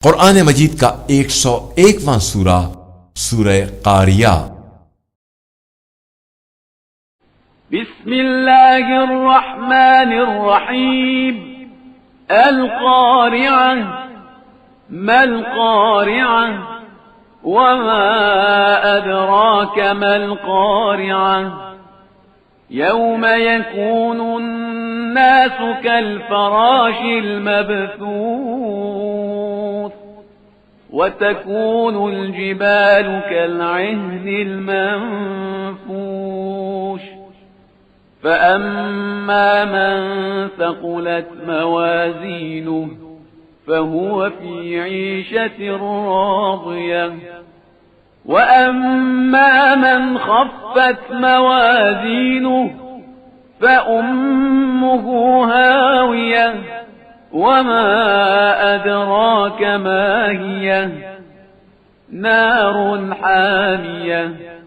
कुरान मजीद का 101वां सूरा सूरह कारिया। बिस्मिल्लाहिर्रहमानिर्रहीम। अल-क़ारिअह मल-क़ारिअह वमा अदराक मल-क़ारिअह यौम यकूनुन्नासु कल-फ़राशिल मबथूस वतकूनुल जिबालु कल-अहनिल मंफूश فأما من ثقلت موازينه فهو في عيشة راضية وأما من خفت موازينه فأمه هاوية وما أدراك ما هي نار حامية